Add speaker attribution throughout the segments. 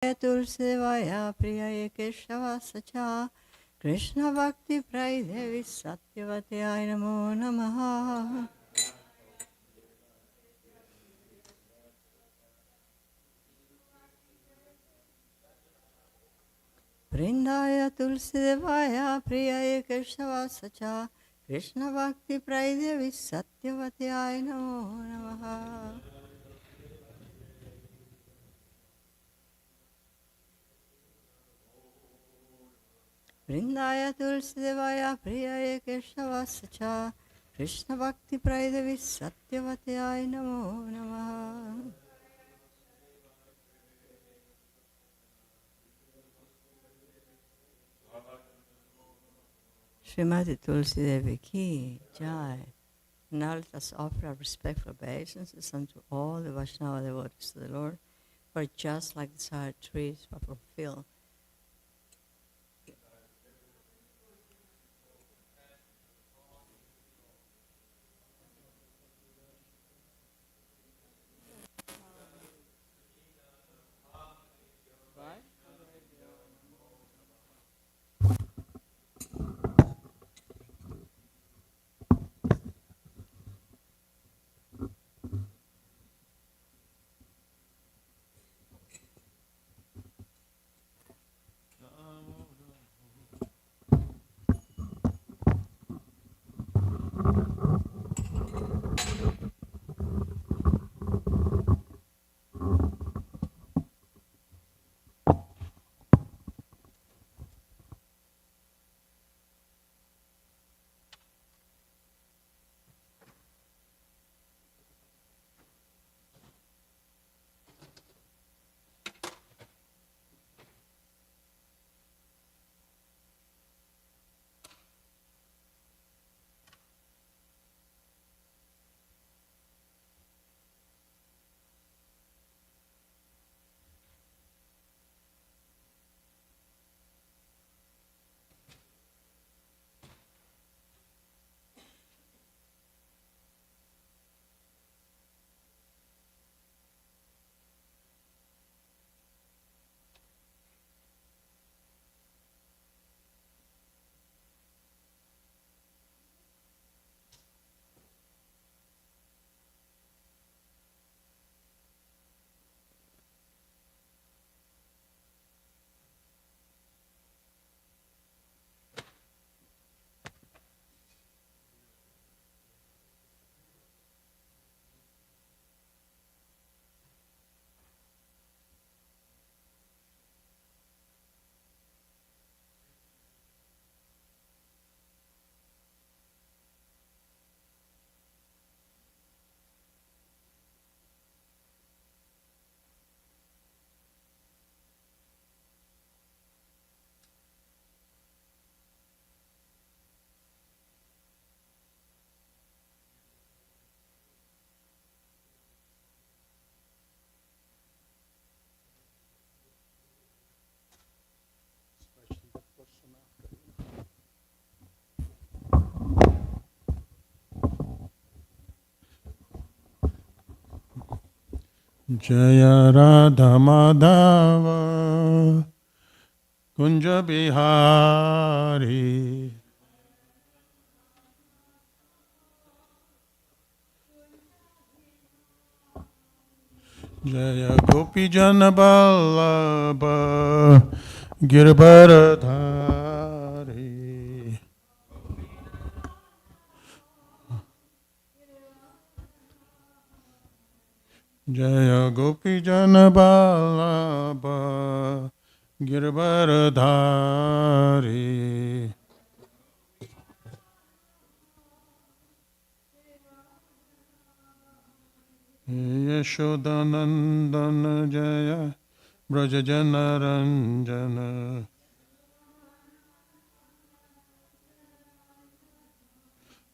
Speaker 1: तुलसीदेवाया प्रियाय केशवासचा कृष्ण भक्ति प्रय देवी सत्यवत्याय नमो नमः। वृंदाय तुलसीदेवाया प्रियाय केशवासचा कृष्ण भक्ति प्रय देवी सत्यवत्याय नमो नमः। वृंदाय तुलसीदेवाया प्रियाय केशवासचा कृष्ण भक्ति प्रय देवी सत्यवत्याय नमो नमः। Srimati Tulsi Devi Ki Jai. Now let us offer our respectful obeisances unto all the Vaishnava devotees to the Lord, for just like the desired trees are fulfilled.
Speaker 2: Jaya Radha Madhava Kunja Bihari Jaya Gopi Jana Vallabha Girvaradhari Jaya Gopi Jana Vallabha Girvaradhari Yashodanandana Jaya Brajajana Ranjana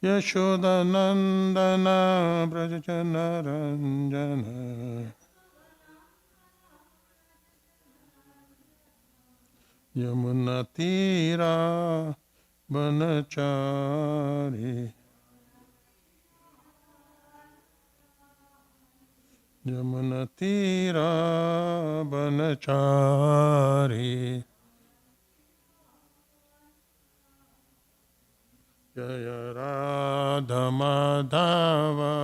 Speaker 2: Yashodanandana Brajajana Ranjana Yamunatira Vanachari Jamunatira Banachari Jaya Radha Madhava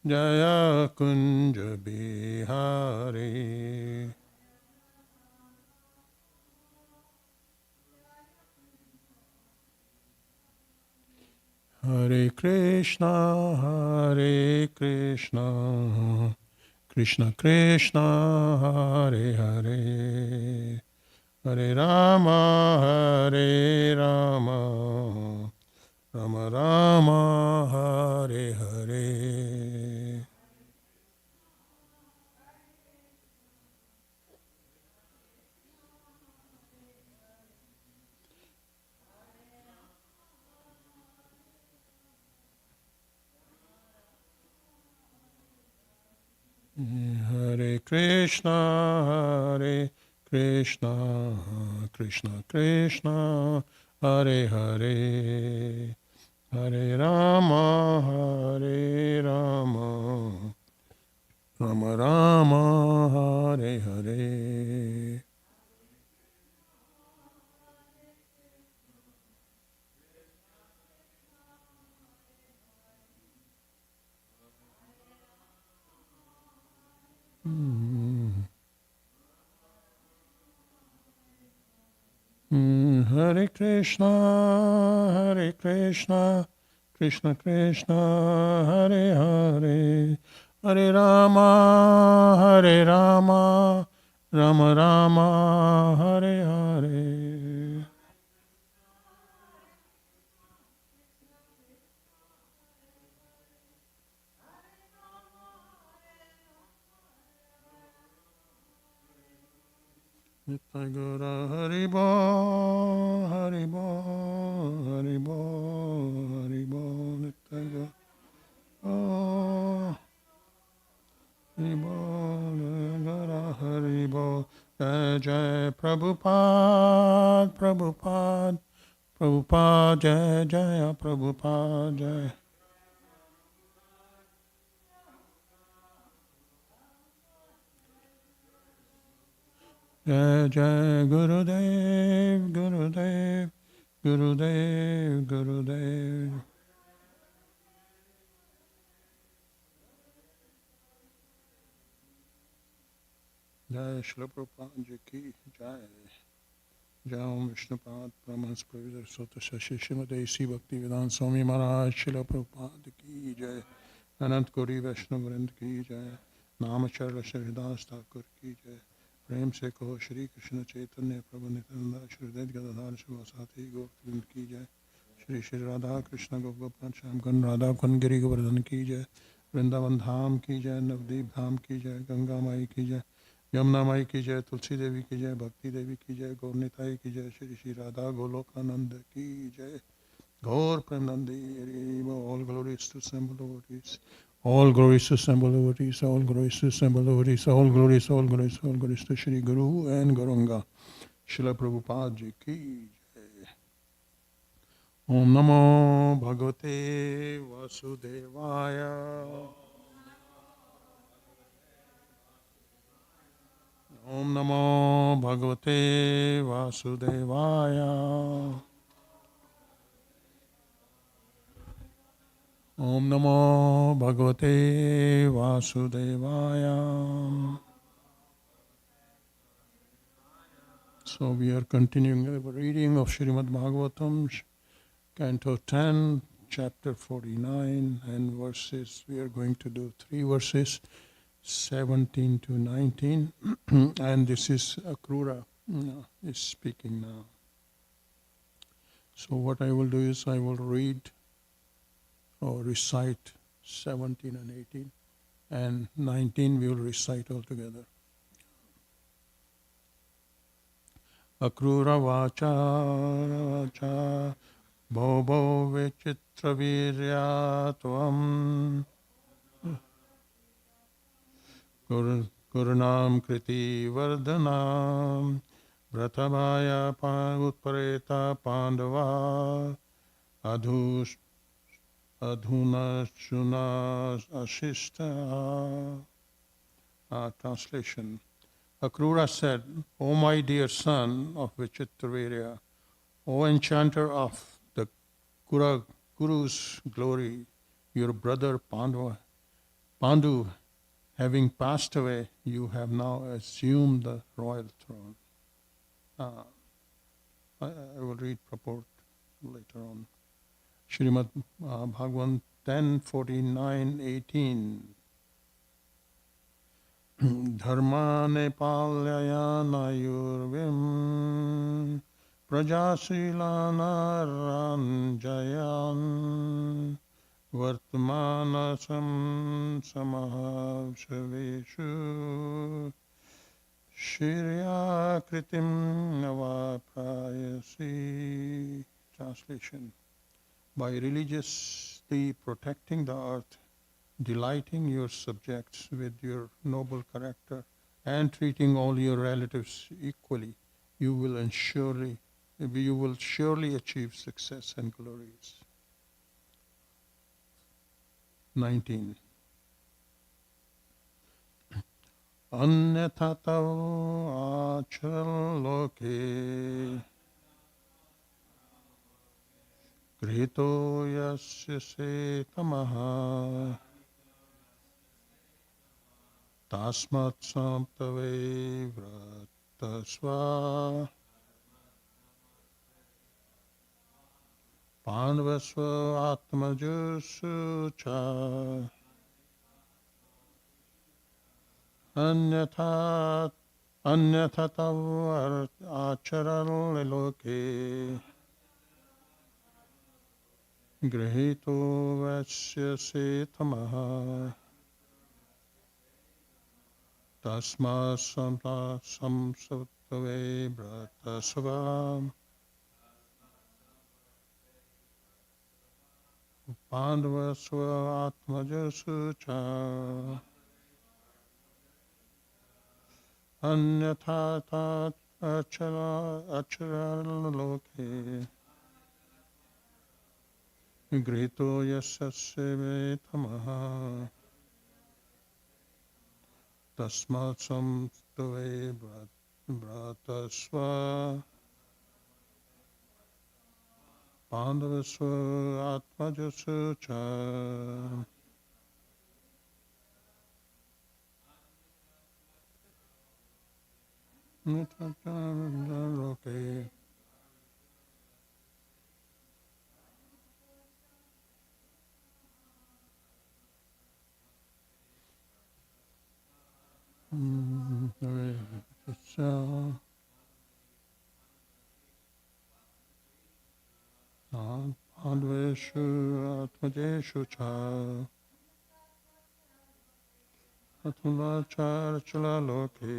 Speaker 2: Jaya Kunja Bihari Hare Krishna Krishna Krishna Hare Hare Hare Rama Hare Rama Rama Rama Hare Hare Hare Krishna Krishna Krishna Hare Hare Hare Rama Hare Rama Rama Rama Hare Hare Hare Krishna Krishna Krishna Hare Hare Hare Rama Rama Rama Hare Hare Nitya Haribo, Haribo, Haribo, Haribo, Nitya Oh, Haribo, Nagara Haribo, Jai Jai Prabhupada, Prabhupada, Prabhupada, Jai Jai Prabhupada, Jai. Jai Jai Gurudev, Gurudev, Gurudev, Gurudev. Jai Shri Prabhupada Ji Ki Jai. Jai Om Vishnupad Brahmans Pravidar Sota Shashi Shrimad A.C. Bhakti Vedanta Swami Maharaj Shri Prabhupada Ki Jai. Anant Kori Vaishnav Vrind Ki Jai. Namacharla Shri Das Thakur Ki Jai. प्रेम से कहो श्री कृष्ण चैतन्य प्रभु नित्यानंद श्री अद्वैत गदाधर शिवासादि गौरवृंद की जय श्री श्री राधा कृष्ण गोपाल श्याम कुंज राधा कुंज गिरि गोवर्धन की जय वृंदावन धाम की जय नवदीप धाम की जय गंगा माई की जय यमुना माई की जय तुलसी देवी की जय भक्ति देवी की जय गौरनिताई की जय श्री श्री राधा गोलोकानंद की जय Gaura Premanandi all glories to assembled devotees All glories to assemble devotees, all glories to assemble devotees, all glories, all glories, all glories to Shri Guru and Gauranga. Srila Prabhupada Ji ki jai. Om Namo Bhagavate Vasudevaya. Om Namo Bhagavate Vasudevaya. Om Namo Bhagavate Vasudevaya. So we are continuing the reading of Srimad Bhagavatam, Canto 10, Chapter 49, and verses, we are going to do 3 verses, 17 to 19, and this is Akrura is speaking now. So what I will do is I will read or recite 17 and 18, and 19 we will recite all together. Akrura vacha vacha bhobo vichitra virya tvam gurunam kriti vardhanam vratabhaya utpareta pandava adhush Adhuna chuna ashista. Translation. Akrura said, O my dear son of Vichitravirya, O enchanter of the Guru's glory, your brother Pandu, having passed away, you have now assumed the royal throne. I will read purport later on. Srimad Bhagwan 10:49-18. Dharmane palyayana prajasilana ranjayan vartmanasam samahashaveshu shirya kritim navaprayasi. Translation. By religiously protecting the earth, delighting your subjects with your noble character, and treating all your relatives equally, you will surely achieve success and glories. 19. Anyatha tav achal loke grihito yasya se tamaha tasmat samtave vratasva pandavasva atmajusu cha anyatha tav acharal loke grihito vasya se tamaha tasma samsatave vratasva pandavasva atmajasu cha anyatha tat achara loke grihito yasya tamaha tasmat samtave vratasva pandavasva atmajasu cha. Okay. Pandaveshu atmajeshu cha atmachar chala loke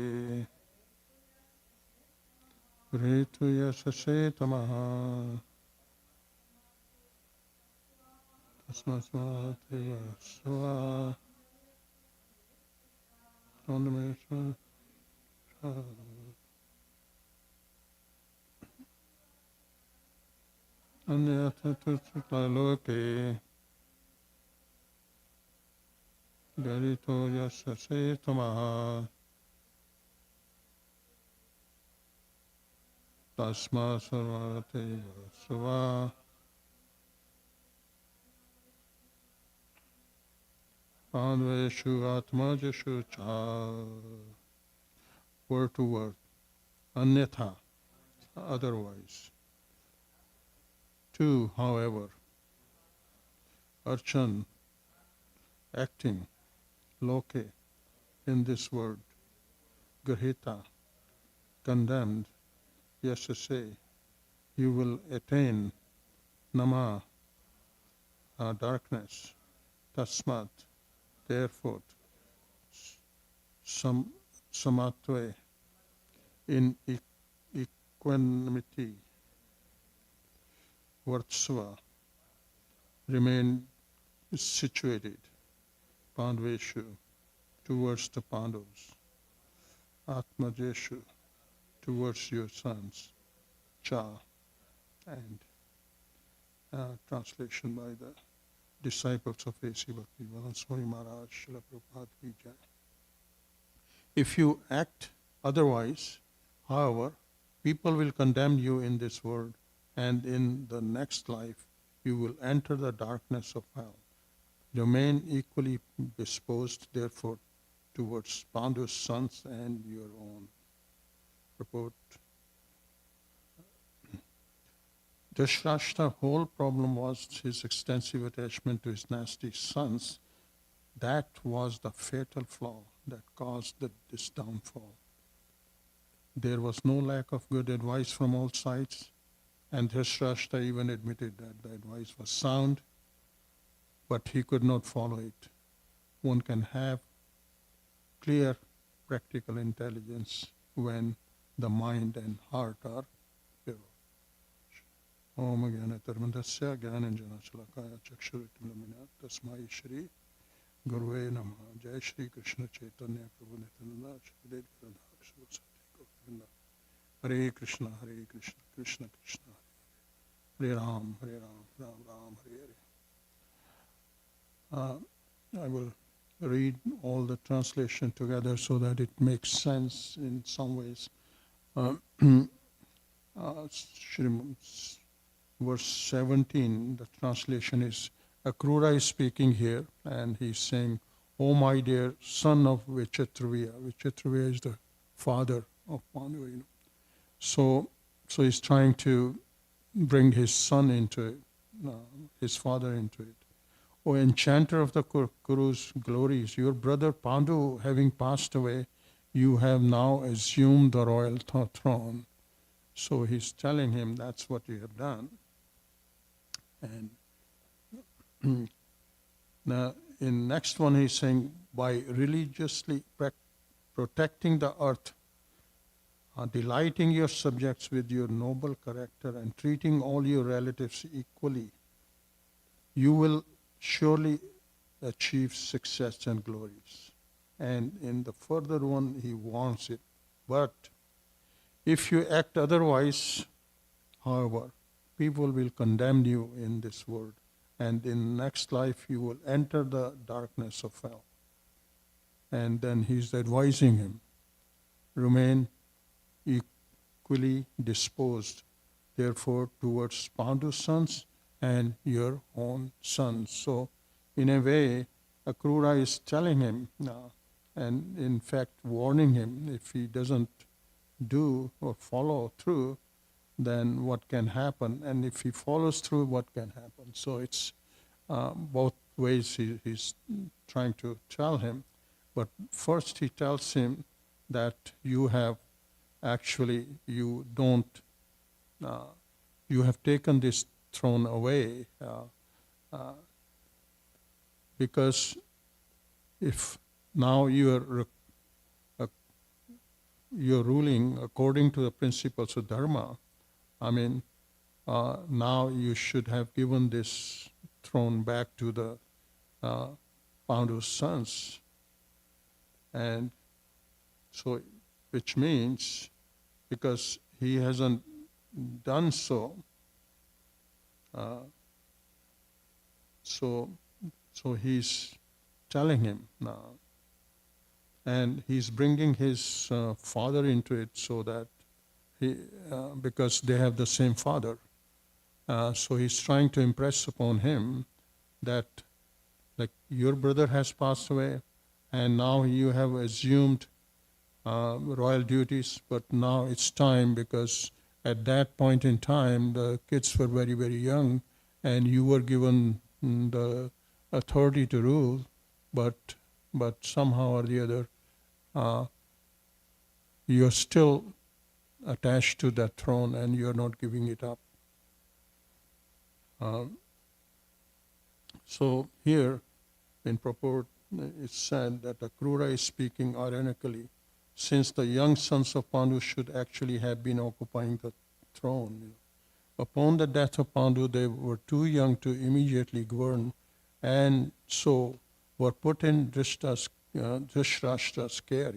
Speaker 2: gritu yasase tamaha tasmasmate vasva pandaveshu cha. Anyatha tuchukla loke garito yasase tamaha tasma sarvate vasva pandaveshu atmajeshu cha. Word to word. Anyatha, otherwise. 2. However, archan, acting, loke, in this word, grihita, condemned, yasase, you will attain, nama, darkness, tasmat, therefore, samatve, in equanimity, vartsva, remain situated, pandaveshu, towards the Pandavas, atmajeshu, towards your sons, cha, and translation by the disciples of A.C. Bhaktivedanta Swami Maharaj, Srila Prabhupada Ki Jai. If you act otherwise, however, people will condemn you in this world, and in the next life you will enter the darkness of hell. Remain equally disposed, therefore, towards Pandu's sons and your own. Report. Dhritarashtra's whole problem was his extensive attachment to his nasty sons. That was the fatal flaw that caused this downfall. There was no lack of good advice from all sides, and Dhritarashtra even admitted that the advice was sound, but he could not follow it. One can have clear, practical intelligence when the mind and heart are pure. Om Jnanatarmandasya Jnananjanachalakaya Chakshuritimlamina Tasmai Shri Guruve Namaha. Jai Shri Krishna Chaitanya Prabhu Nityananda Shri Dev Radha Shri Govinda. Hare Krishna, Krishna Krishna, Hare Ram, Ram Ram, Hare Hare. I will read all the translation together so that it makes sense in some ways. Verse 17, the translation is, Akrura is speaking here, and he's saying, "O my dear son of Vichitraviya." Vichitraviya is the father of Pandu. So he's trying to bring his son into it, his father into it. O enchanter of the Kuru's glories, your brother Pandu having passed away, you have now assumed the royal throne. So he's telling him that's what you have done. And now in next one he's saying, by religiously protecting the earth, delighting your subjects with your noble character and treating all your relatives equally, you will surely achieve success and glories. And in the further one he warns it. But if you act otherwise, however, people will condemn you in this world, and in next life you will enter the darkness of hell. And then he's advising him, remain equally disposed, therefore, towards Pandu's sons and your own sons. So, in a way, Akrura is telling him, and in fact warning him, if he doesn't do or follow through, then what can happen, and if he follows through, what can happen. So it's both ways he's trying to tell him. But first he tells him that you have actually, you have taken this throne away, because if now you're ruling according to the principles of Dharma, I mean, now you should have given this throne back to the Pandu's sons. And so, which means, because he hasn't done so, so he's telling him now, and he's bringing his father into it, so that because they have the same father. So he's trying to impress upon him that, like, your brother has passed away, and now you have assumed royal duties, but now it's time, because at that point in time, the kids were very, very young, and you were given the authority to rule, but somehow or the other, you're still attached to that throne and you're not giving it up. So here in purport, it's said that Akrura is speaking ironically, since the young sons of Pandu should actually have been occupying the throne. Upon the death of Pandu, they were too young to immediately govern, and so were put in Dhritarashtra's care.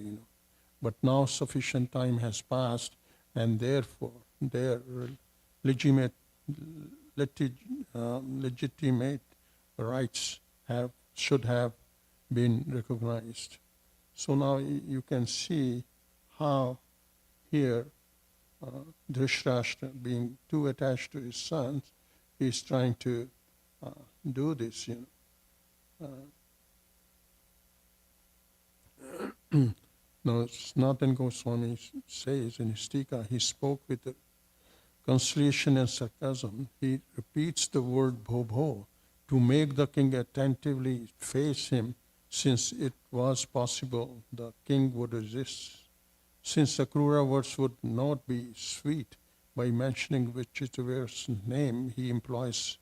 Speaker 2: But now sufficient time has passed, and therefore their legitimate rights should have been recognized. So now you can see how here Dhritarashtra, being too attached to his sons, is trying to do this, Now, Sanatana Goswami says in his Tika, he spoke with conciliation and sarcasm. He repeats the word bho to make the king attentively face him, since it was possible the king would resist. Since Akrura words would not be sweet, by mentioning Vichitravir's name, he employs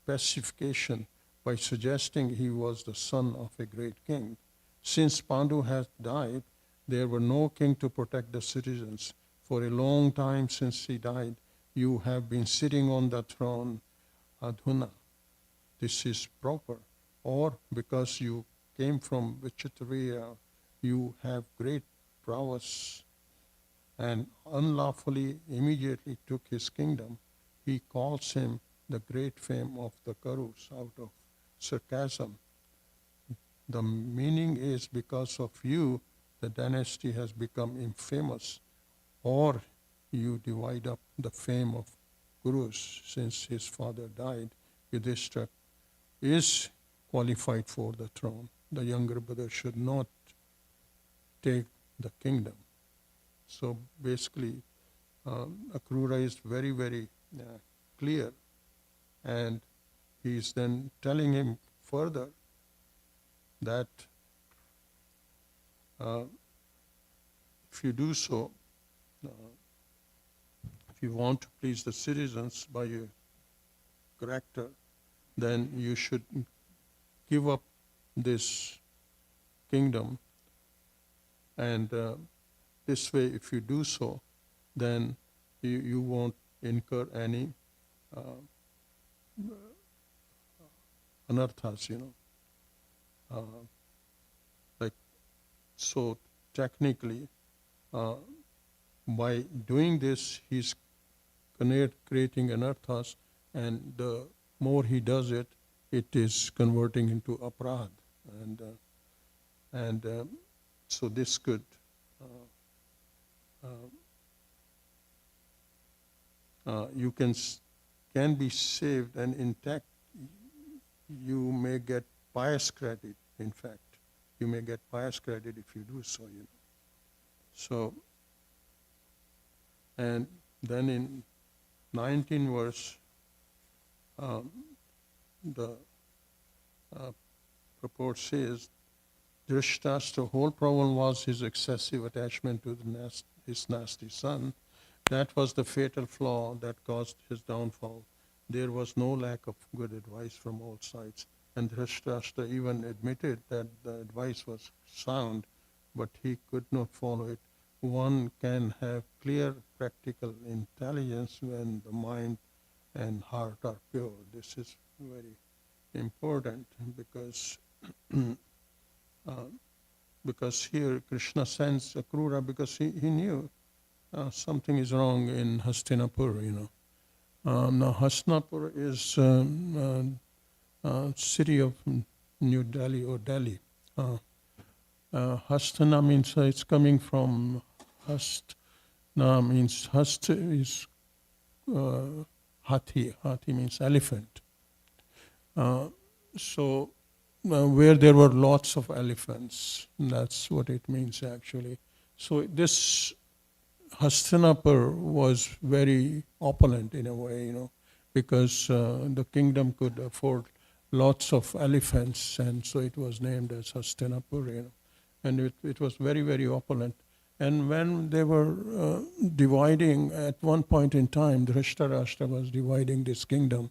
Speaker 2: pacification by suggesting he was the son of a great king. Since Pandu had died, there were no king to protect the citizens. For a long time since he died, you have been sitting on the throne, Adhuna. This is proper. Or because you came from Vichitravira, you have great prowess, and unlawfully immediately took his kingdom. He calls him the great fame of the Karus out of sarcasm. The meaning is, because of you, the dynasty has become infamous, or you divide up the fame of Gurus. Since his father died, Yudhishthira is qualified for the throne. The younger brother should not take the kingdom. So basically, Akrura is very, very clear, and he is then telling him further that if you do so, if you want to please the citizens by your character, then you should give up this kingdom, and this way, if you do so, then you won't incur any anarthas, So technically, by doing this, he's creating anarthas, and the more he does it, it is converting into aparadh, and so this could you can be saved, and intact. You may get pious credit. In fact, you may get pious credit if you do so. So, and then in 19 verse, the purport says, Dhritarashtra's whole problem was his excessive attachment to his nasty son. That was the fatal flaw that caused his downfall. There was no lack of good advice from all sides. And Dhritarashtra even admitted that the advice was sound, but he could not follow it. One can have clear practical intelligence when the mind and heart are pure. This is very important because here Krishna sends Akrura because he knew something is wrong in Hastinapur, Now Hastinapur is city of New Delhi or Delhi. Hastina means it's coming from Hastna means Hast is Hathi. Hathi means elephant. So where there were lots of elephants, that's what it means actually. So this Hastinapur was very opulent in a way, because the kingdom could afford lots of elephants, and so it was named as Hastinapur, and it was very, very opulent. And when they were dividing, at one point in time, Dhritarashtra was dividing this kingdom.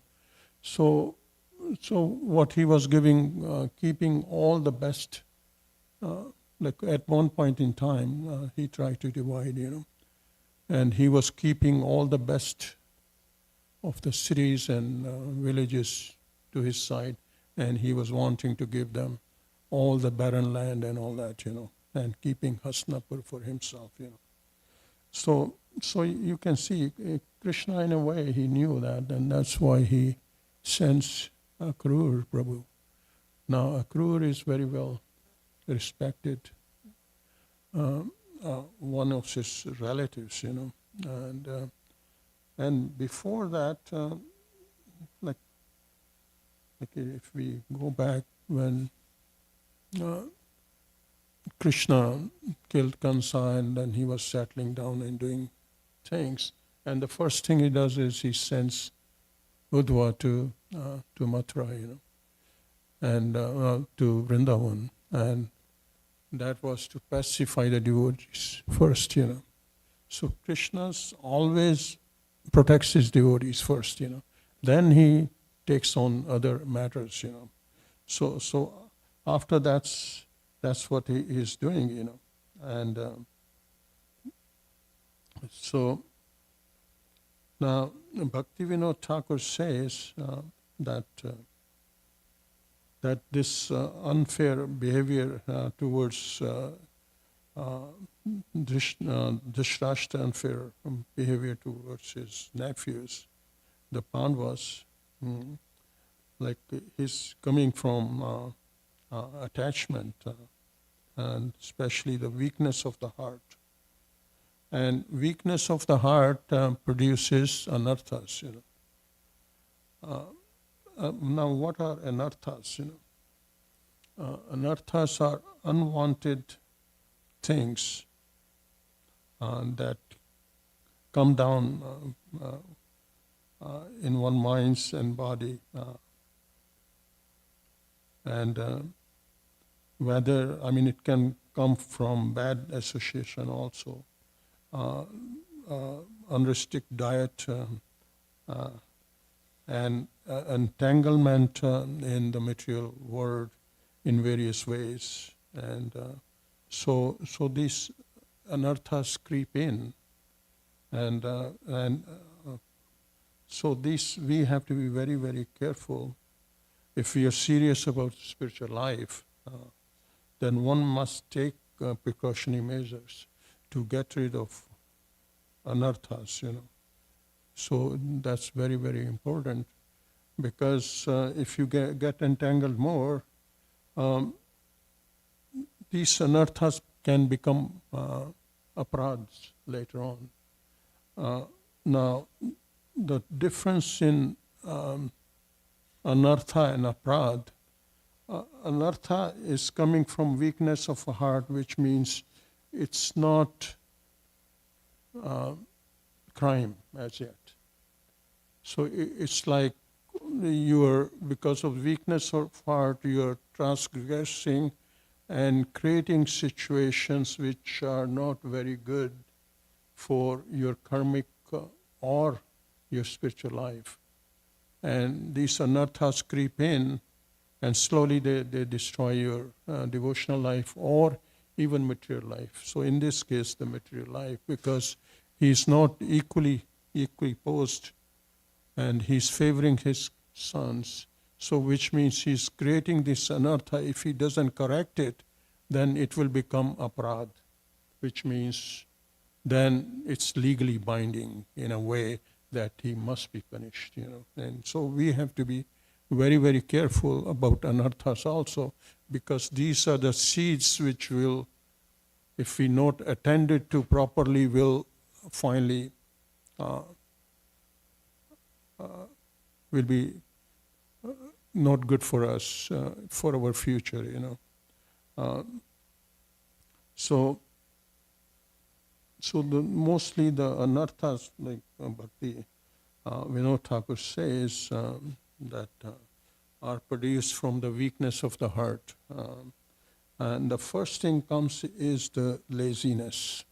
Speaker 2: So what he was giving, keeping all the best, like at one point in time, he tried to divide, and he was keeping all the best of the cities and villages to his side, and he was wanting to give them all the barren land and all that, and keeping Hastinapur for himself, So you can see Krishna, in a way, he knew that, and that's why he sends Akrur Prabhu. Now, Akrur is very well respected, one of his relatives, and before that, like if we go back when Krishna killed Kansa and then he was settling down and doing things, and the first thing he does is he sends Uddhava to Mathura, and to Vrindavan, and that was to pacify the devotees first, So Krishna's always protects his devotees first, Then he takes on other matters, So after that's what he is doing, And so now Bhaktivinoda Thakur says that this unfair behavior towards Dhrishtrashtra, unfair behavior towards his nephews, the Pandavas, like he's coming from attachment, and especially the weakness of the heart. And weakness of the heart produces anarthas, Now, what are anarthas? Anarthas are unwanted things that come down in one mind and body, and it can come from bad association also, unrestricted diet, and entanglement in the material world in various ways, and so these anarthas creep in, and so these we have to be very, very careful. If we are serious about spiritual life, then one must take precautionary measures to get rid of anarthas, So that's very, very important, because if you get entangled more, these anarthas can become aparadhs later on. Now, the difference in anartha and aparadh, anartha is coming from weakness of a heart, which means it's not crime as yet. So it's like because of weakness of heart, you are transgressing and creating situations which are not very good for your karmic or your spiritual life. And these anarthas creep in, and slowly they destroy your devotional life or even material life. So in this case, the material life, because he's not equally posed, and he's favoring his sons, so which means he's creating this anartha. If he doesn't correct it, then it will become aparadh, which means then it's legally binding in a way that he must be punished, And so we have to be very, very careful about anarthas also, because these are the seeds which will, if we not attended to properly, will finally will be not good for us, for our future, So mostly the anarthas, like Bhakti Vinod Thakur says, that are produced from the weakness of the heart. And the first thing comes is the laziness.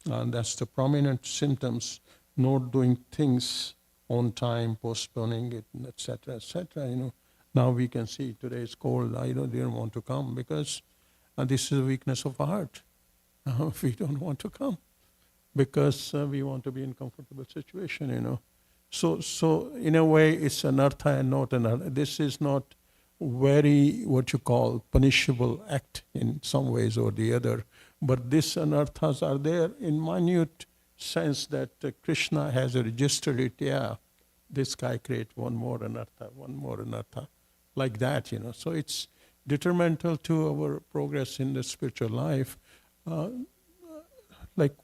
Speaker 2: And that's the prominent symptoms, not doing things on time, postponing it, etc., etc. Now we can see today it's cold. I didn't want to come because this is a weakness of the heart. We don't want to come because we want to be in comfortable situation. So in a way, it's anartha and not anartha. This is not very what you call punishable act in some ways or the other, but these anarthas are there in minute sense that Krishna has registered it. Yeah, this guy creates one more anartha, like that, So it's detrimental to our progress in the spiritual life. Like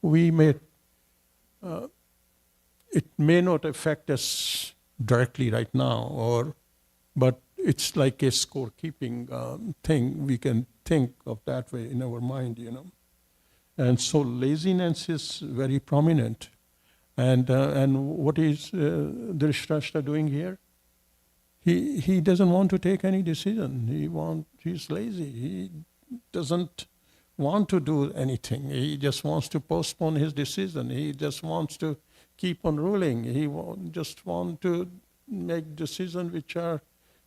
Speaker 2: it may not affect us directly right now, but it's like a scorekeeping thing. We can think of that way in our mind, And so laziness is very prominent. And what is Dhritarashtra doing here? He doesn't want to take any decision. He's lazy. He doesn't want to do anything. He just wants to postpone his decision. He just wants to keep on ruling. He just wants to make decisions which are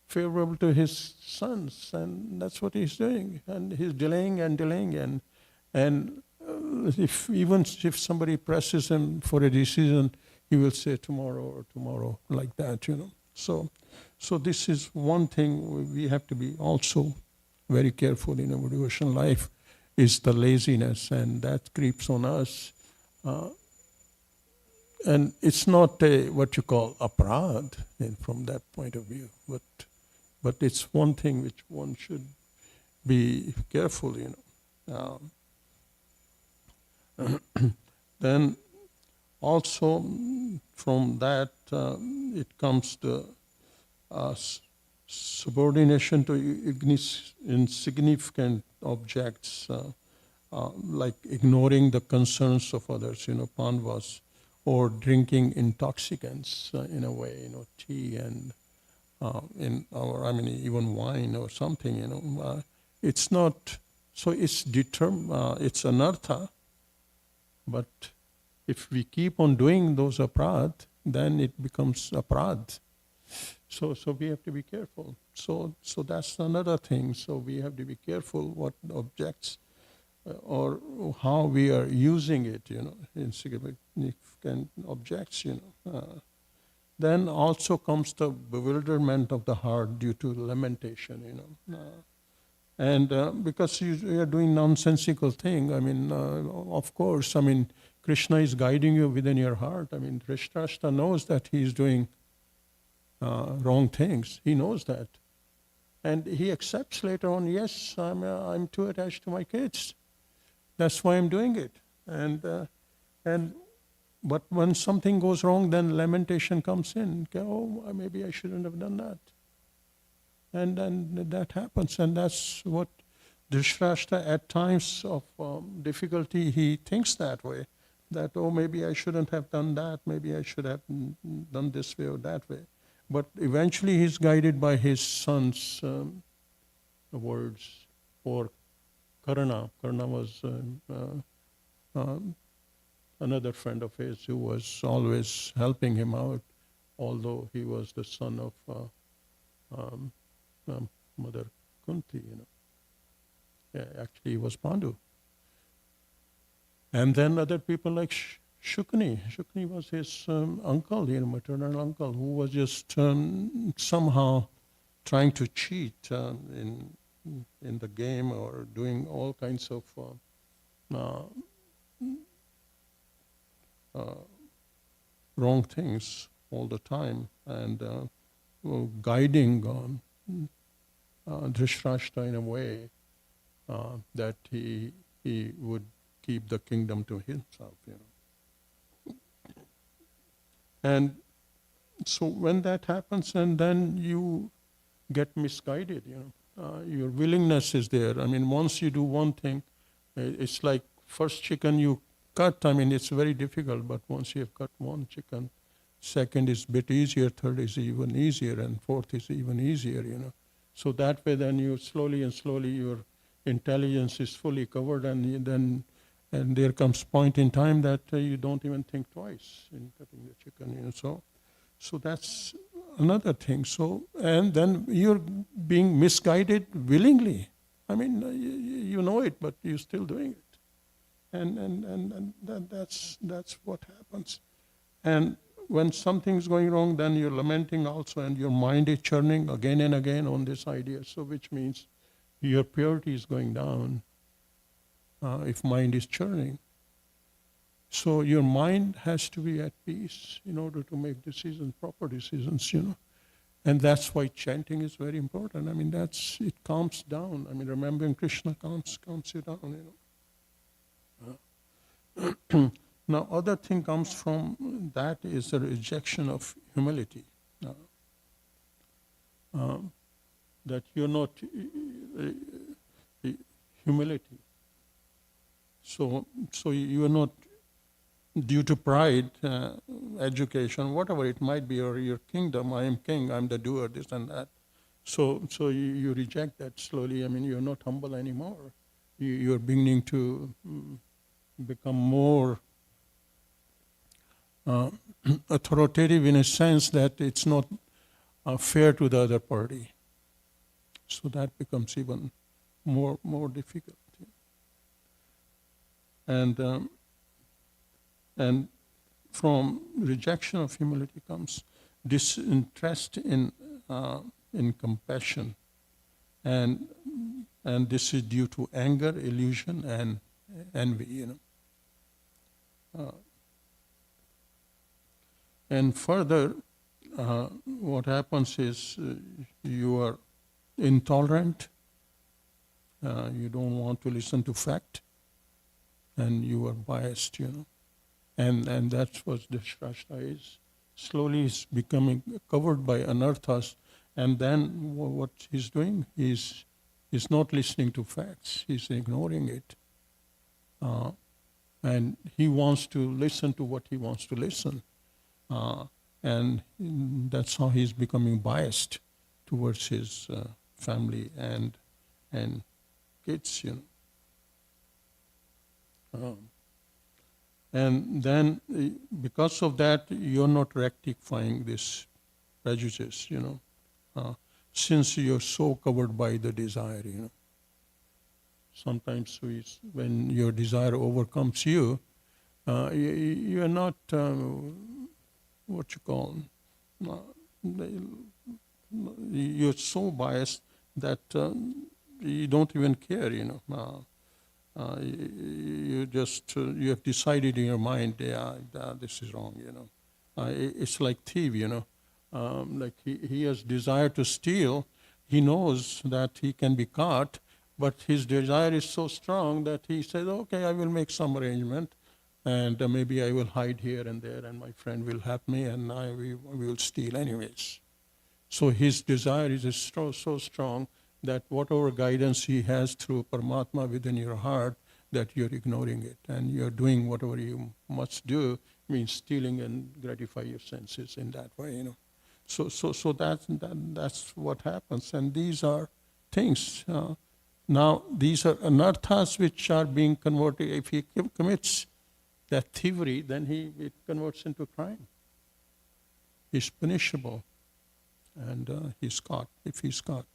Speaker 2: favorable to his sons, and that's what he's doing. And he's delaying and delaying, and if somebody presses him for a decision, he will say tomorrow, like that, So this is one thing we have to be also very careful in our devotional life, is the laziness, and that creeps on us. And it's not what you call aparad from that point of view, but it's one thing which one should be careful, Then also from that it comes to subordination to insignificant objects, like ignoring the concerns of others, Pandavas, or drinking intoxicants in a way, tea and even wine or something, it's not, so it's it's anartha, but if we keep on doing those aparad, then it becomes aparad. So we have to be careful. So that's another thing. So we have to be careful what objects or how we are using it, insignificant objects, Then also comes the bewilderment of the heart due to lamentation, And because you are doing nonsensical thing, of course, Krishna is guiding you within your heart. Dhritarashtra knows that he is doing wrong things. He knows that. And he accepts later on, yes, I'm too attached to my kids. That's why I'm doing it. But when something goes wrong, then lamentation comes in. Oh, maybe I shouldn't have done that. And then that happens, and that's what Dhritarashtra at times of difficulty, he thinks that way, that, oh, maybe I shouldn't have done that, maybe I should have done this way or that way. But eventually he's guided by his son's words, or Karna. Karna was another friend of his who was always helping him out, although he was the son of Mother Kunti, Yeah, actually he was Pandu. And then other people like Shukni. Shukni was his uncle, maternal uncle, who was just somehow trying to cheat in the game, or doing all kinds of wrong things all the time, and guiding Dhritarashtra in a way that he would keep the kingdom to himself, And so when that happens, and then you get misguided, your willingness is there. Once you do one thing, it's like first chicken you cut, it's very difficult, but once you have cut one chicken, second is a bit easier, third is even easier, and fourth is even easier, So that way then you slowly your intelligence is fully covered, and there comes point in time that you don't even think twice in cutting the chicken, So that's another thing. So, and then you're being misguided willingly. You know it, but you're still doing it. And that's what happens. And when something's going wrong, then you're lamenting also, and your mind is churning again and again on this idea. So which means your purity is going down if mind is churning. So your mind has to be at peace in order to make decisions, proper decisions, And that's why chanting is very important. I mean, it calms down. I mean, remembering Krishna calms you down, Now, other thing comes from that is the rejection of humility. That you're not humility. So you are not, due to pride, education, whatever it might be, or your kingdom, I am king, I'm the doer, this and that. So you reject that slowly. I mean, you're not humble anymore. You're beginning to become more authoritative in a sense that it's not fair to the other party. So that becomes even more difficult. And from rejection of humility comes disinterest in compassion, and this is due to anger, illusion, and envy. And further, what happens is you are intolerant. You don't want to listen to fact, and you are biased. And that's what the Shrashta is. Slowly is becoming covered by anarthas, and then what he's doing is not listening to facts. He's ignoring it. And he wants to listen to what he wants to listen. And that's how he's becoming biased towards his family and kids, And then, because of that, you're not rectifying this prejudice, since you're so covered by the desire, Sometimes when your desire overcomes you, you're not, you're so biased that you don't even care, you have decided in your mind, this is wrong, It's like thief, like he has desire to steal. He knows that he can be caught, but his desire is so strong that he says, okay, I will make some arrangement, and maybe I will hide here and there, and my friend will help me, and we will steal anyways. So his desire is so strong that whatever guidance he has through Paramatma within your heart, that you're ignoring it, and you're doing whatever you must do, means stealing and gratify your senses in that way, So that's what happens, and these are things. Now, these are anarthas which are being converted. If he commits that thievery, then it converts into crime. He's punishable, and he's caught, if he's caught.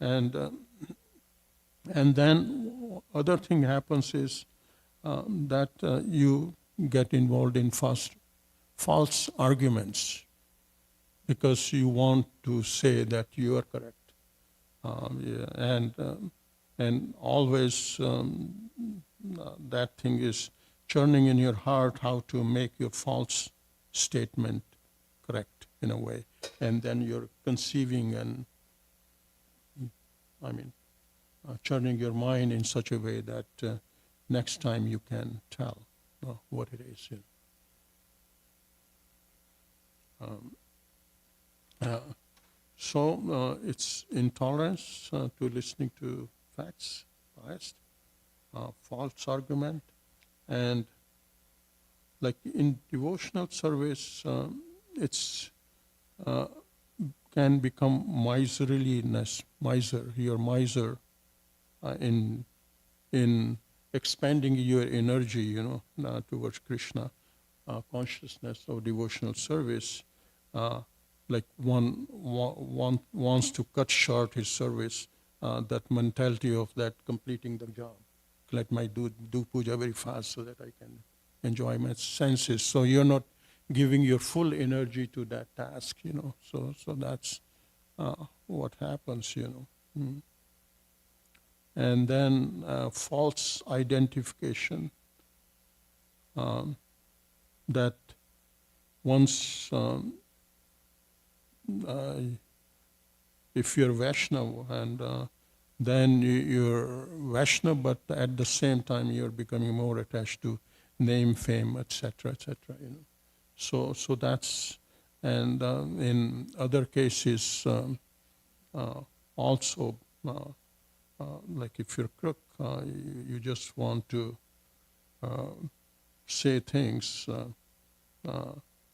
Speaker 2: And then other thing happens is that you get involved in false arguments because you want to say that you are correct. And always that thing is churning in your heart how to make your false statement correct in a way. And then you're conceiving and, churning your mind in such a way that next time you can tell what it is. So it's intolerance to listening to facts, biased, false argument, and like in devotional service, it's can become miserliness, you're miser in expanding your energy, towards Krishna consciousness or devotional service. Like one wants to cut short his service, that mentality of that completing the job. Let me do puja very fast so that I can enjoy my senses. So you're not giving your full energy to that task, So that's what happens, And then false identification that once if you're Vaishnava and then you're Vaishnava, but at the same time you're becoming more attached to name, fame, etc., etc. So that's, and in other cases also, like if you're crook, you just want to say things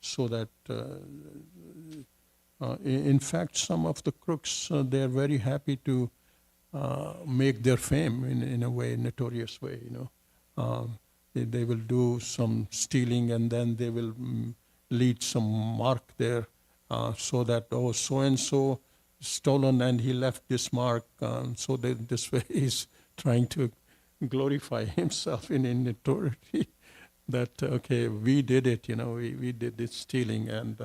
Speaker 2: so that in fact, some of the crooks, they're very happy to make their fame in a way, notorious way, they will do some stealing and then they will lead some mark there so that, oh, so-and-so stolen and he left this mark. So this way he's trying to glorify himself in notoriety that, okay, we did it, we did this stealing and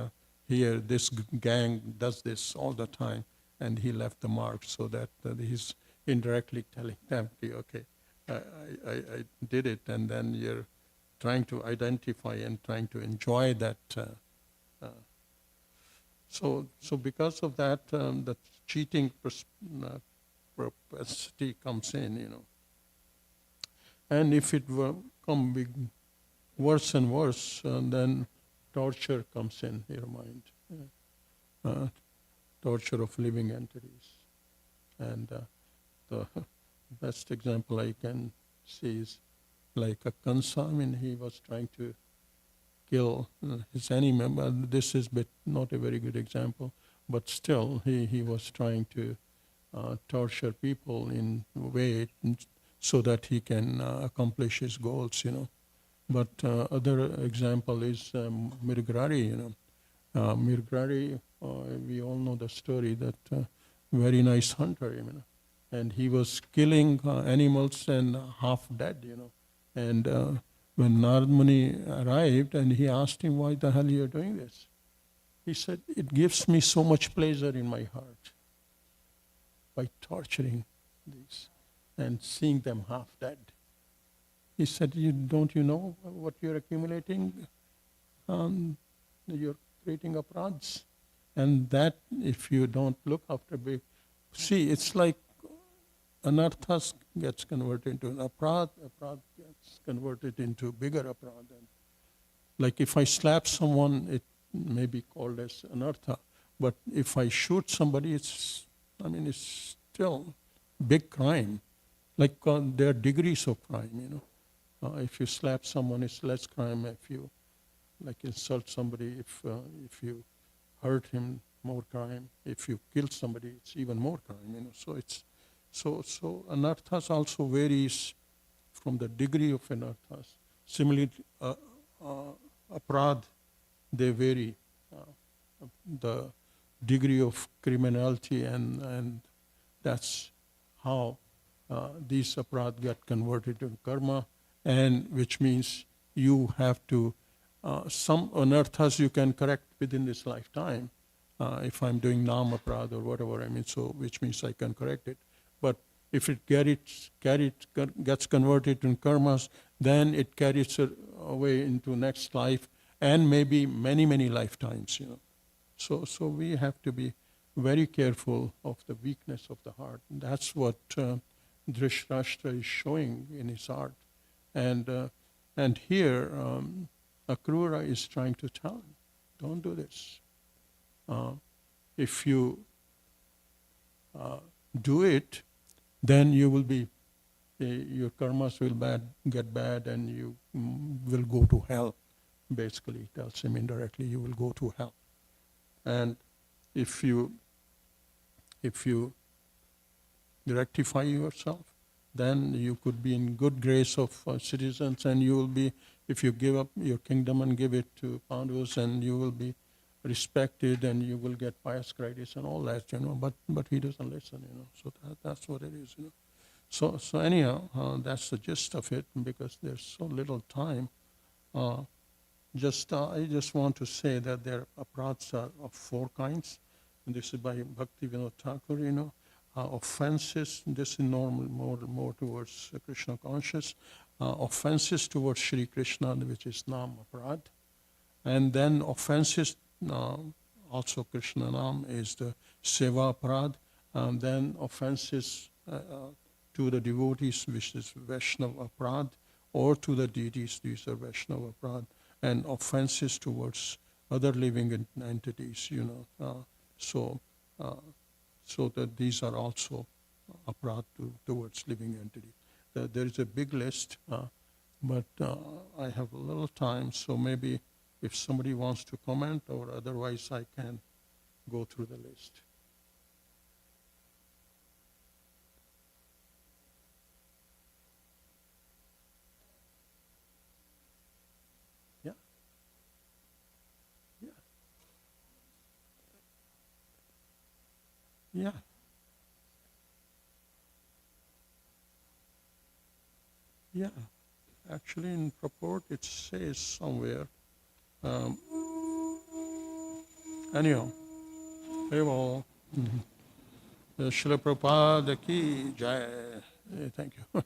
Speaker 2: here, this gang does this all the time, and he left the mark so that he's indirectly telling them, okay, I did it, and then you're trying to identify and trying to enjoy that. So because of that, the cheating propensity comes in, And if it will come worse and worse, then torture comes in your mind, torture of living entities. And the best example I can see is like a Kansa. He was trying to kill his enemy, but this is not a very good example, but still he was trying to torture people in a way so that he can accomplish his goals, But other example is Mirgrari, Mirgrari, we all know the story that very nice hunter, and he was killing animals and half dead, And when Narad Muni arrived and he asked him, why the hell you're doing this? He said, it gives me so much pleasure in my heart by torturing these and seeing them half dead. He said, don't you know what you're accumulating? You're creating aparadhs. And that, if you don't look after, see, it's like anarthas gets converted into an aparadh gets converted into bigger aparadh. Like if I slap someone, it may be called as anartha. But if I shoot somebody, it's still big crime. Like there are degrees of crime, if you slap someone, it's less crime. If you insult somebody, if you hurt him, more crime. If you kill somebody, it's even more crime. So it's so anarthas also varies from the degree of anarthas. Similarly, aparadh, they vary the degree of criminality, and that's how these aparadh get converted to karma. And which means you have to, some anarthas you can correct within this lifetime. If I'm doing nam aparadh or whatever, so which means I can correct it. But if it gets converted in karmas, then it carries it away into next life and maybe many, many lifetimes, So we have to be very careful of the weakness of the heart. And that's what Dhrishtrashtra is showing in his art. And here, Akrura is trying to tell him, don't do this. If you do it, then you will be, your karmas will get bad and you will go to hell. Basically, he tells him indirectly, you will go to hell. And if you rectify yourself, then you could be in good grace of citizens, and you will be, if you give up your kingdom and give it to Pandavas, and you will be respected and you will get pious credits and all that, but he doesn't listen, so that's what it is, So anyhow, that's the gist of it, because there's so little time. I just want to say that there aparadhs are of four kinds, and this is by Bhakti Vinod Thakur, offenses, this is normal, more towards Krishna conscious. offenses towards Shri Krishna, which is Nam Aparad, and then offenses, also Krishna Nam is the Seva Aparad, and then offenses to the devotees, which is Vaishnava Aparad, or to the deities, these are Vaishnava Aparad, and offenses towards other living entities, so that these are also aparad towards living entity. There is a big list, but I have a little time, so maybe if somebody wants to comment, or otherwise I can go through the list. Yeah. Yeah. Yeah. Yeah, actually in purport it says somewhere. Anyhow, hey all. Srila Prabhupada ki jai. Thank you.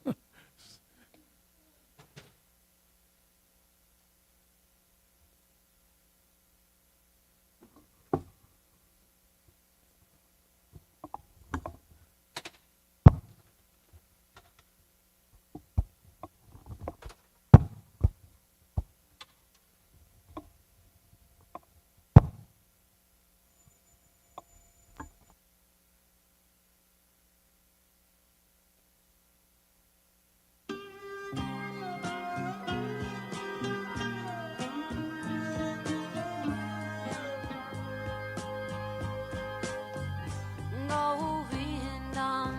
Speaker 3: Govindam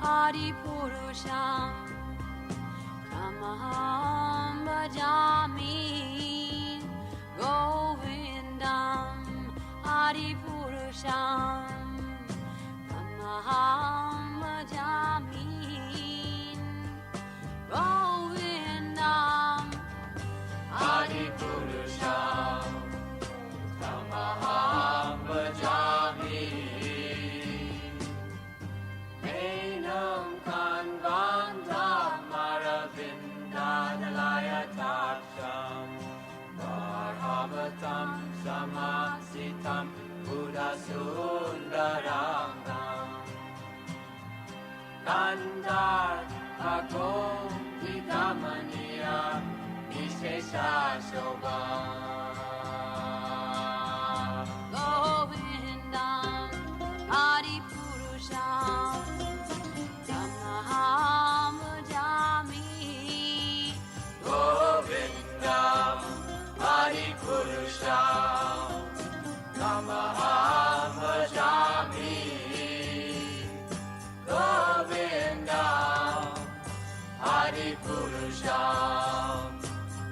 Speaker 3: Adipurusham Tamaham Bhajami. Govindam Adipurusham Tamaham Bhajami. Govindam Adipurusham Tamaham Bhajami. Enam Kanvandam Aravindadalayataksham Varhavatam Samasitam Buddhasundarangam Kandar Akom Vidamaniya Vishesha Shobham. Govindam Adipurusham Tamaham Bhajami. Govindam Adipurusham Tamaham Bhajami. Govindam Adipurusham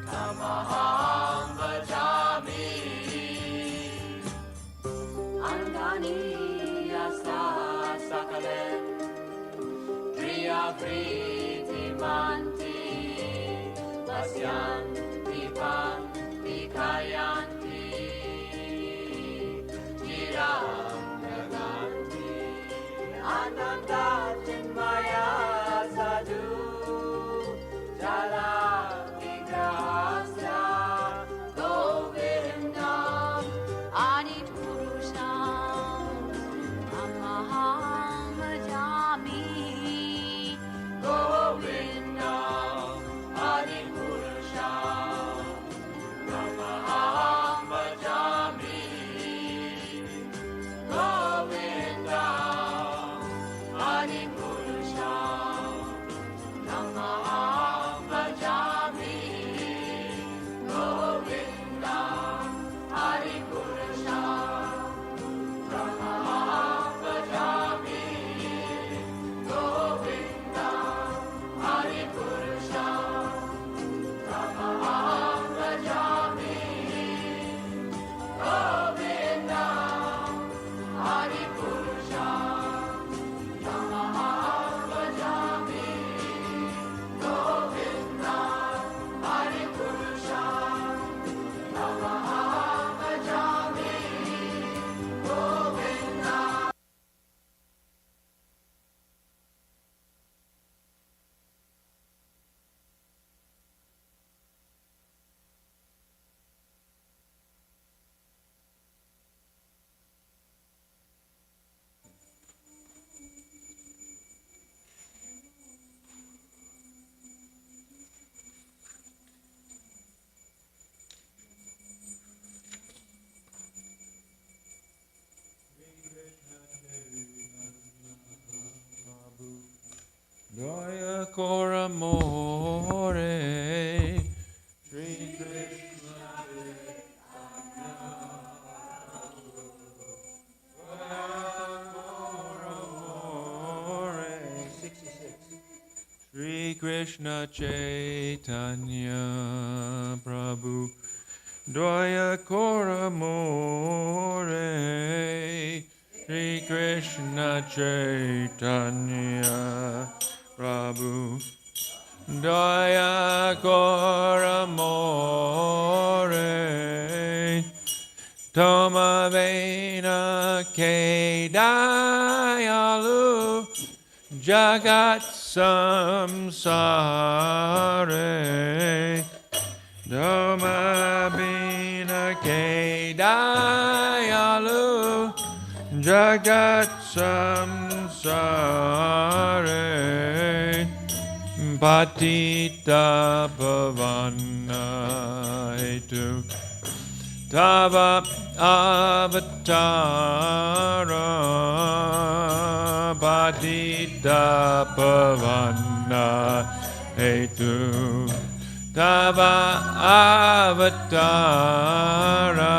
Speaker 3: Tamaham Bhajami. Angani Yasa Sakalen Kriya Priti Manti Pasyanti Panti Kayanti Chiram Naganti Ananda Chinmaya Sadhu Jala Vigrahasya Govindam Adipurusham Tamaham Bhajami. Govindam Adipurusham
Speaker 4: Koramore. Shri Krishna Koramore. 66. Shri Krishna Chaitanya Prabhu Dvaya Koramore. Shri Krishna Chaitanya Prabhu Dvaya Koramore. Toma Vena Kedayalu Jagat Samsare. Toma Vena Kedayalu Jagat Samsare. Patita Pavana Hetu Tava Avatara. Patita Pavana Hetu Tava Avatara.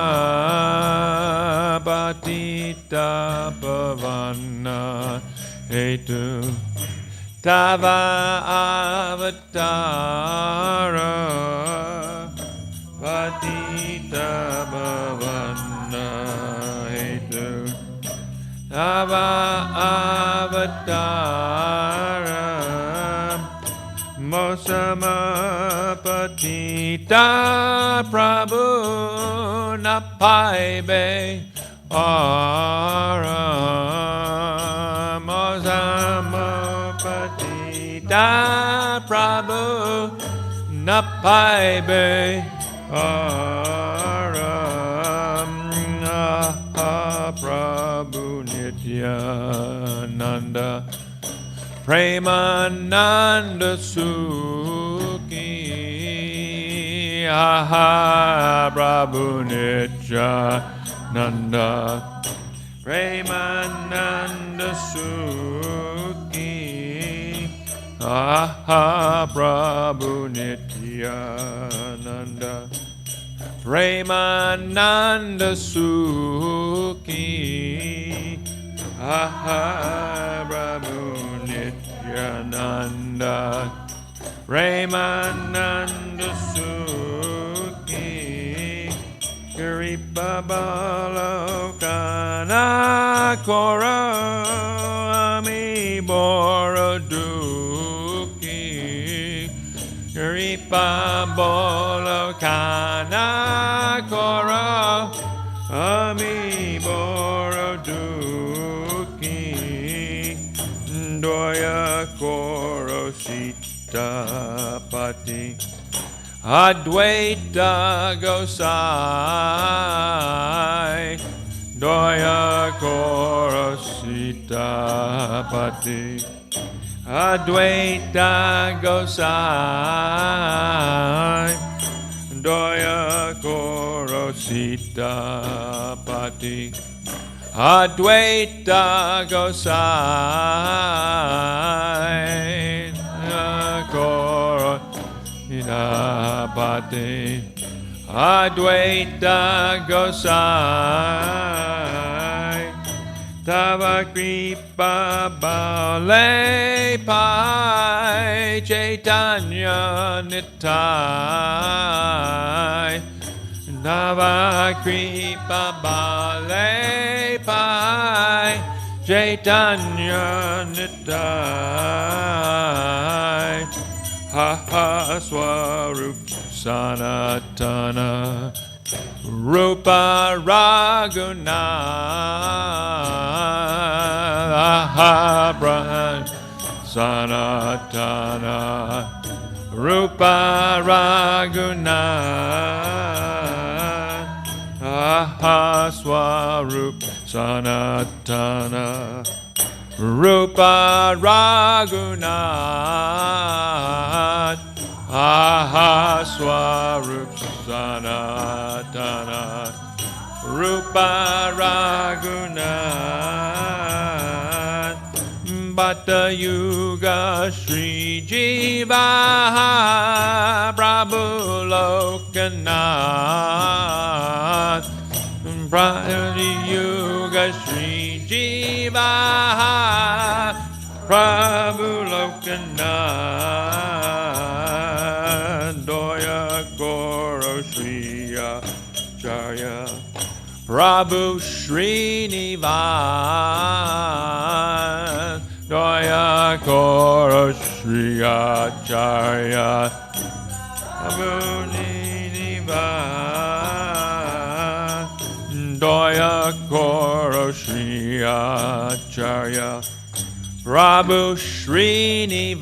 Speaker 4: Patita Pavana Hetu Tava Avatara. Patita Pavana Hetu Tava Avatara. Mosama Patita Prabhu Napaibe Ara. Mosama Patita Prabhu Napaibe Aram. Prabhu Nityananda Premananda Sukhi. Prabhu Nityananda Premananda Sukhi. Prabhu Nityananda Premananda Sukhi. Prabhu Nityananda Premananda Sukhi. Kripa Balokana Kora Ami Borodukhi. Kripa Balokana Kora Ami Borodukhi. Doya Koro Sita Pati Advaita Gosai. Doya Koro Sita Pati Advaita Gosai. Doya Koro Sita Pati Advaita Gosai. Koro Pati Advaita Gosai. Tava Kripa Bale Pai Chaitanya Nitai. Tava Kripa Bale Pai Chaitanya Nitai. Swarup Sanatana Rupa Raghunatha Sanatana Rupa Raghunatha Swarup Sanatana Rupa Raghunatha Swarup Sanatana Rupa Raghunatha Bhatta Yuga Sri Jiva Prabhu Lokanath Bhatta Yuga Sri Jiva Prabhu Lokanath Doya Goro Sri Acharya Prabhu Srinivas Doya Goro Sri Acharya Prabhu Srinivas Doya Goro Sri Acharya Prabhu Srinivas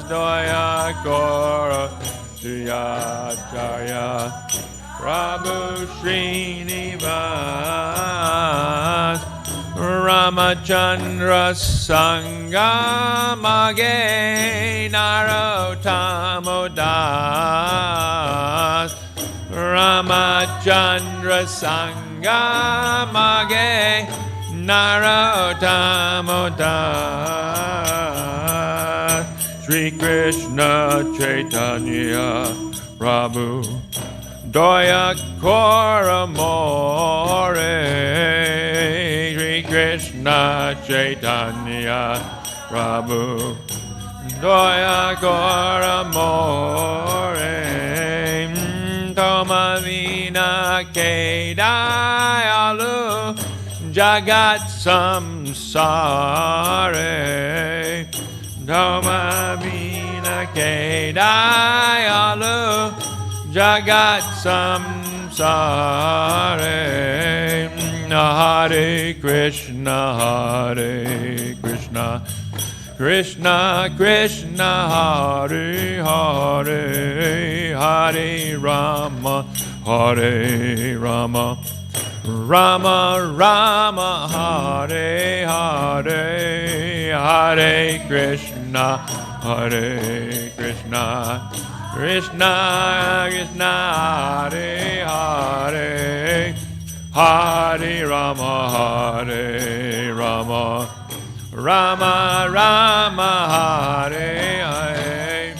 Speaker 4: Doya Goro Sri Acharya Prabhu Srinivas Ramachandra Sangamage Narotamodas Ramachandra Sangamage Narotamodas Sri Krishna Chaitanya Prabhu Doya Koramore Sri Krishna Chaitanya Prabhu Doya Koramore Tomavina Kedayalu Jagat Samsare Tomavina Kedayalu Jagat Samsare Hare Krishna Krishna Krishna Hare Hare Hare Rama Rama Rama Hare Hare Hare Krishna Krishna Krishna Hare Hare Hare Rama Rama Rama Hare Hare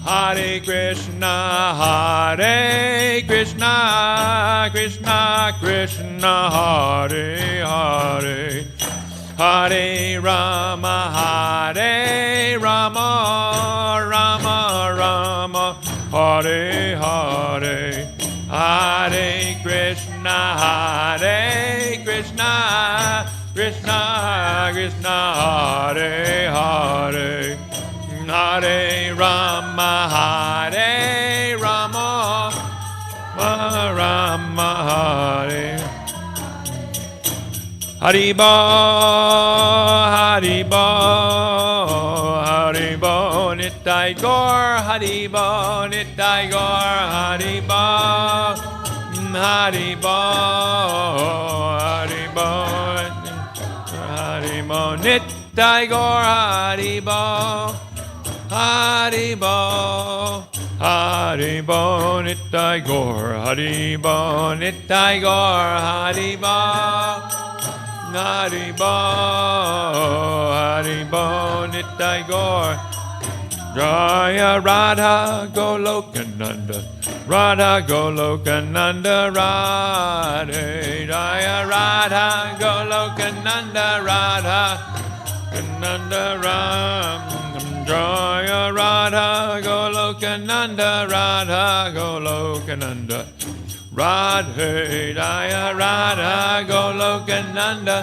Speaker 4: Hare Krishna Krishna Krishna Hare Hare Hare Rama Rama Rama Hare Hare Hare Krishna Krishna Krishna Hare Hare Hare Rama Rama Hare Haribo Nitai Gaur Haribo Nitai Gaur Haribo Nitai Gaur Haribo Nitai Gaur Haribo Nitai Gaur Haribo Nitai Gaur Jaya Radha Golokananda Radha Golokananda Radhe Jaya Radha Golokananda Radha Kananda Ram Jaya Radha Golokananda Radha Golokananda Radhe Jaya Radha Golokananda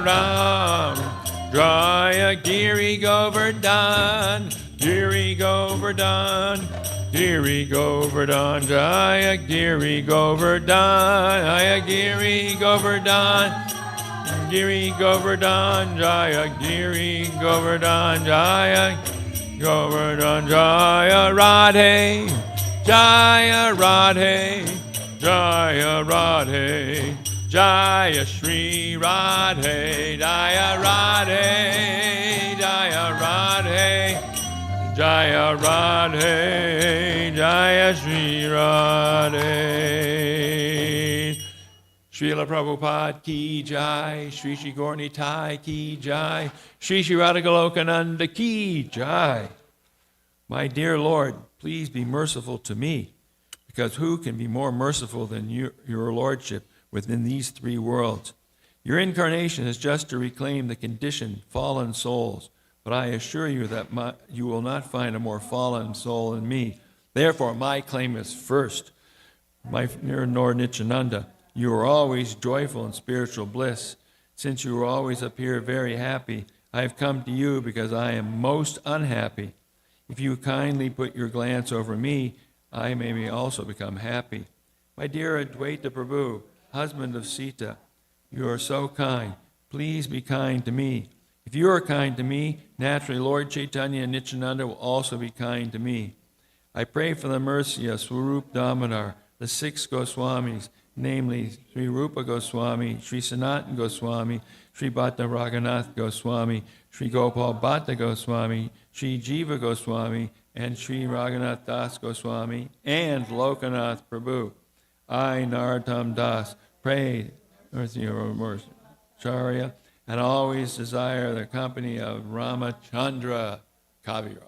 Speaker 4: Ram Jaya Giri Govardhan Giri Govardhan Giri Govardhan Jaya Giri Govardhan Jaya Giri Govardhan Giri Govardhan Jaya Giri Govardhan Jaya Govardhan Jaya Radhe Jaya Radhe Jaya Radhe Jaya Shri Radhe Jaya Radhe Jaya Radhe Jaya Radhe Jaya Shri Radhe Srila Prabhupada ki jai, Shri Shri Gaur Nitai ki jai, Shri Shri Radha Golokananda ki jai. My dear Lord, please be merciful to me, because who can be more merciful than your Lordship within these three worlds? Your incarnation is just to reclaim the conditioned, fallen souls, but I assure you that you will not find a more fallen soul than me. Therefore, my claim is first. My dear Lord Nityananda, you are always joyful in spiritual bliss. Since you always appear very happy, I have come to you because I am most unhappy. If you kindly put your glance over me, I may also become happy. My dear Advaita Prabhu, husband of Sita, you are so kind. Please be kind to me. If you are kind to me, naturally Lord Chaitanya and Nityananda will also be kind to me. I pray for the mercy of Swarup Damodar, the 6 Goswamis, namely Sri Rupa Goswami, Sri Sanatan Goswami, Sri Bhatta Raghunath Goswami, Sri Gopal Bhatta Goswami, Sri Jiva Goswami, and Sri Raghunath Das Goswami, and Lokanath Prabhu. I, Narottam Das, pray, Charya, and always desire the company of Ramachandra Kaviraj.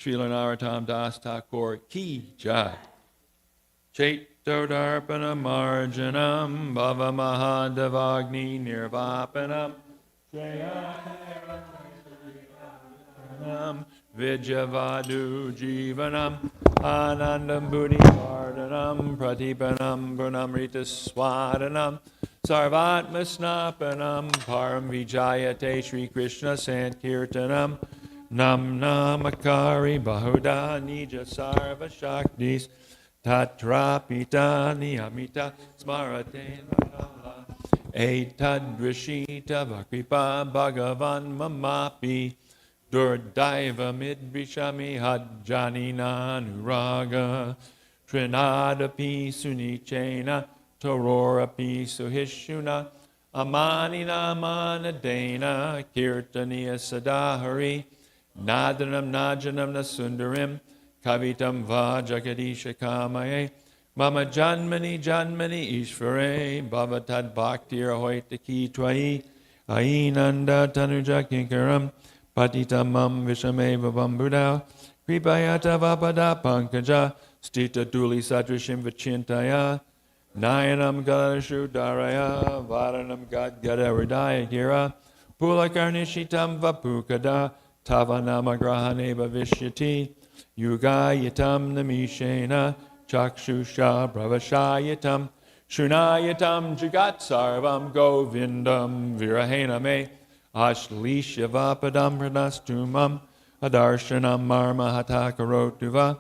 Speaker 4: Srila Narottam Das Thakur ki jai. Chaitodarpana marjanam bhava mahadavagni nirvapanam Shreyanam Vijavadu Jivanam Anandam Buddhi Vardhanam Pratipanam Brunamrita Swadanam Sarvatma Snapanam Param Vijayate Shri Krishna Sankirtanam Nam Namakari Bahuda Nija Sarva Shaktis Tatrapita Niyamita Smarate Nakala Etadrishita Vakripa Bhagavan Mamapi Durdaiva Midrishami Hadjani Nanuraga Trinadapi Sunichena Tororapi Suhishuna Amanina Manadena Kirtaniya Sadahari Nadanam Najanam Nasundarim Kavitam Va Jagadisha Kamaye Mama Janmani Janmani Ishvare Bhavatad Bhaktir Hoitaki Twai Ainanda Tanuja Kinkaram Patitamam Vishameva Bambudao Kripayata Vapada Pankaja Stita Duli Satrishim Vachintaya Nayanam Galashu Daraya Varanam Gadgadaridaya Gira Pulakarnishitam Vapukada Tavanama Grahaneva Vishyati Yugayatam Namishena Chakshusha Bravashayatam Shunayatam Jagat Sarvam Govindam Virahena Me Ashlisha Vapadam Pranastumam Adarshanam Marma Hatakarotuva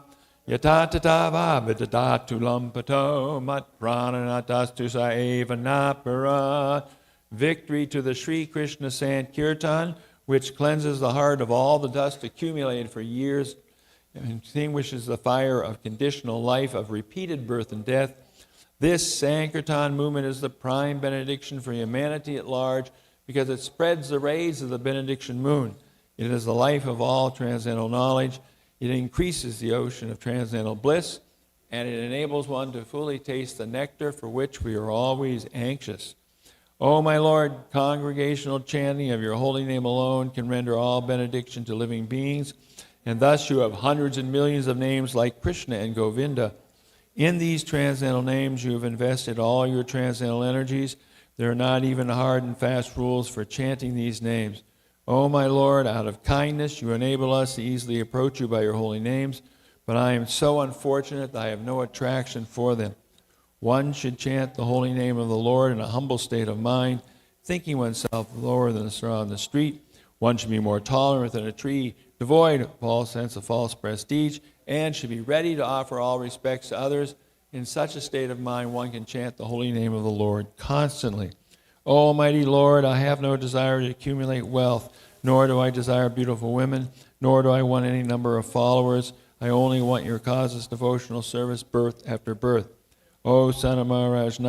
Speaker 4: Yatatatava Vidadatu Lampato Mat Prananatastu Saeva Napara. Victory to the Sri Krishna Sankirtan, which cleanses the heart of all the dust accumulated for years and extinguishes the fire of conditional life of repeated birth and death. This Sankirtan movement is the prime benediction for humanity at large because it spreads the rays of the benediction moon. It is the life of all transcendental knowledge. It increases the ocean of transcendental bliss, and it enables one to fully taste the nectar for which we are always anxious. O my Lord, congregational chanting of your holy name alone can render all benediction to living beings, and thus you have hundreds and millions of names like Krishna and Govinda. In these transcendental names you have invested all your transcendental energies. There are not even hard and fast rules for chanting these names. O my Lord, out of kindness you enable us to easily approach you by your holy names, but I am so unfortunate that I have no attraction for them. One should chant the holy name of the Lord in a humble state of mind, thinking oneself lower than a straw on the street. One should be more tolerant than a tree, devoid of all sense of false prestige, and should be ready to offer all respects to others. In such a state of mind, one can chant the holy name of the Lord constantly. O Almighty Lord, I have no desire to accumulate wealth, nor do I desire beautiful women, nor do I want any number of followers. I only want your causeless devotional service birth after birth. O Son of Maharaj